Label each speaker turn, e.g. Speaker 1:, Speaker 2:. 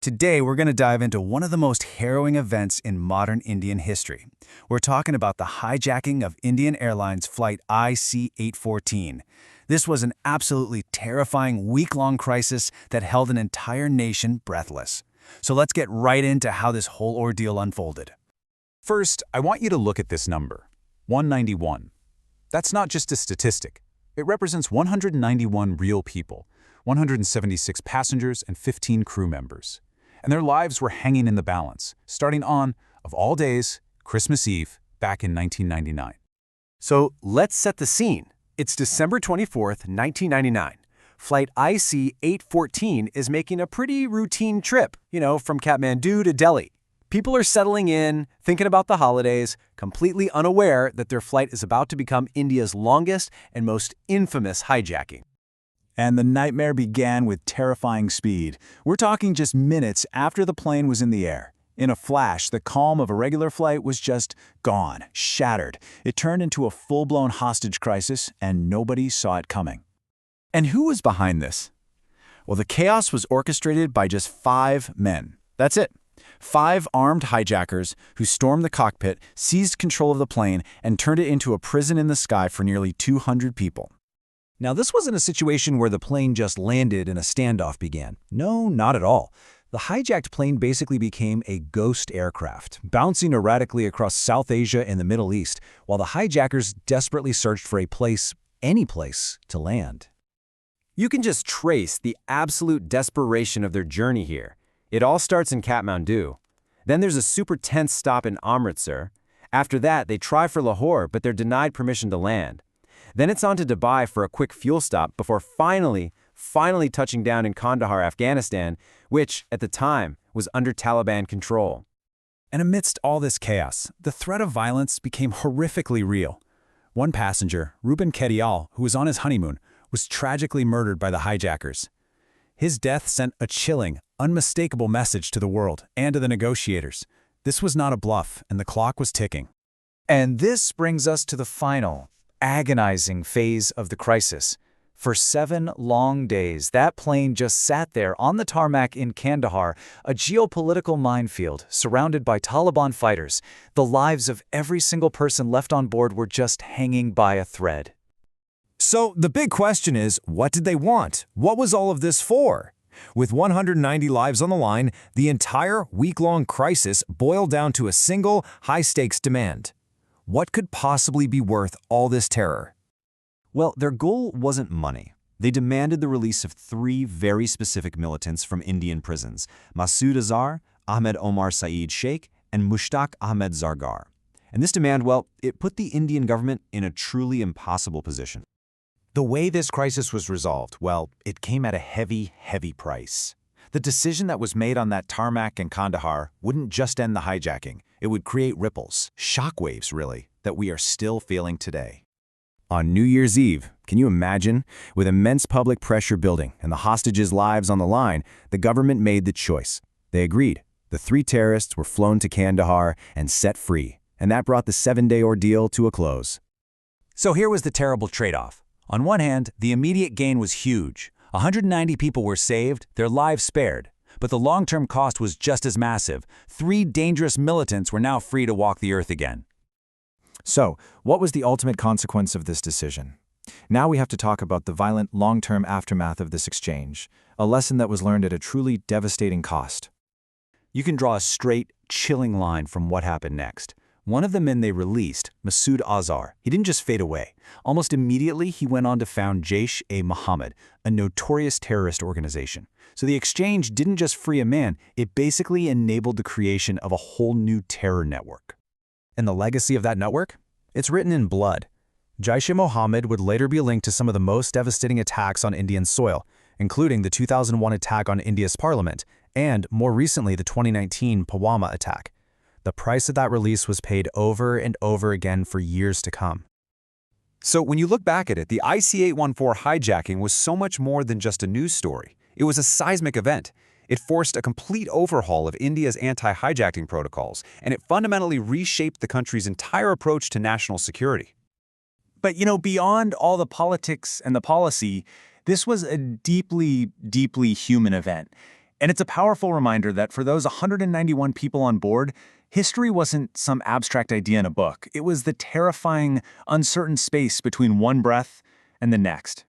Speaker 1: Today, we're going to dive into one of the most harrowing events in modern Indian history. We're talking about the hijacking of Indian Airlines Flight IC-814. This was an absolutely terrifying week-long crisis that held an entire nation breathless. So let's get right into how this whole ordeal unfolded.
Speaker 2: First, I want you to look at this number, 191. That's not just a statistic. It represents 191 real people, 176 passengers and 15 crew members. And their lives were hanging in the balance, starting on, of all days, Christmas Eve, back in 1999.
Speaker 3: So let's set the scene. It's December 24th, 1999. Flight IC-814 is making a pretty routine trip, from Kathmandu to Delhi. People are settling in, thinking about the holidays, completely unaware that their flight is about to become India's longest and most infamous hijacking.
Speaker 2: And the nightmare began with terrifying speed. We're talking just minutes after the plane was in the air. In a flash, the calm of a regular flight was just gone, shattered. It turned into a full-blown hostage crisis, and nobody saw it coming.
Speaker 1: And who was behind this? Well, the chaos was orchestrated by just 5 men. That's it. 5 armed hijackers who stormed the cockpit, seized control of the plane, and turned it into a prison in the sky for nearly 200 people.
Speaker 4: Now, this wasn't a situation where the plane just landed and a standoff began. No, not at all. The hijacked plane basically became a ghost aircraft, bouncing erratically across South Asia and the Middle East, while the hijackers desperately searched for a place, any place, to land.
Speaker 3: You can just trace the absolute desperation of their journey here. It all starts in Kathmandu. Then there's a super tense stop in Amritsar. After that, they try for Lahore, but they're denied permission to land. Then it's on to Dubai for a quick fuel stop before finally touching down in Kandahar, Afghanistan, which, at the time, was under Taliban control.
Speaker 1: And amidst all this chaos, the threat of violence became horrifically real. One passenger, Ruben Kedial, who was on his honeymoon, was tragically murdered by the hijackers. His death sent a chilling, unmistakable message to the world and to the negotiators. This was not a bluff, and the clock was ticking.
Speaker 4: And this brings us to the final, agonizing phase of the crisis. For 7 long days, that plane just sat there on the tarmac in Kandahar, a geopolitical minefield surrounded by Taliban fighters. The lives of every single person left on board were just hanging by a thread.
Speaker 5: So the big question is, what did they want? What was all of this for? With 190 lives on the line, the entire week-long crisis boiled down to a single high-stakes demand. What could possibly be worth all this terror?
Speaker 6: Well, their goal wasn't money. They demanded the release of 3 very specific militants from Indian prisons, Masood Azhar, Ahmed Omar Saeed Sheikh, and Mushtaq Ahmed Zargar. And this demand, well, it put the Indian government in a truly impossible position.
Speaker 4: The way this crisis was resolved, well, it came at a heavy, heavy price. The decision that was made on that tarmac in Kandahar wouldn't just end the hijacking. It would create ripples, shockwaves really, that we are still feeling today.
Speaker 1: On New Year's Eve, can you imagine? With immense public pressure building and the hostages' lives on the line, the government made the choice. They agreed. The 3 terrorists were flown to Kandahar and set free, and that brought the 7-day ordeal to a close.
Speaker 4: So here was the terrible trade-off. On one hand, the immediate gain was huge. 190 people were saved, their lives spared. But the long-term cost was just as massive. 3 dangerous militants were now free to walk the earth again.
Speaker 5: So, what was the ultimate consequence of this decision? Now we have to talk about the violent long-term aftermath of this exchange, a lesson that was learned at a truly devastating cost.
Speaker 4: You can draw a straight, chilling line from what happened next. One of the men they released, Masood Azhar, he didn't just fade away. Almost immediately, he went on to found Jaish-e-Mohammed, a notorious terrorist organization. So the exchange didn't just free a man, it basically enabled the creation of a whole new terror network.
Speaker 1: And the legacy of that network? It's written in blood. Jaish-e-Mohammed would later be linked to some of the most devastating attacks on Indian soil, including the 2001 attack on India's parliament, and, more recently, the 2019 Pulwama attack. The price of that release was paid over and over again for years to come.
Speaker 2: So when you look back at it, the IC-814 hijacking was so much more than just a news story. It was a seismic event. It forced a complete overhaul of India's anti-hijacking protocols, and it fundamentally reshaped the country's entire approach to national security.
Speaker 1: But, beyond all the politics and the policy, this was a deeply, deeply human event.
Speaker 2: And it's a powerful reminder that for those 191 people on board, history wasn't some abstract idea in a book. It was the terrifying, uncertain space between one breath and the next.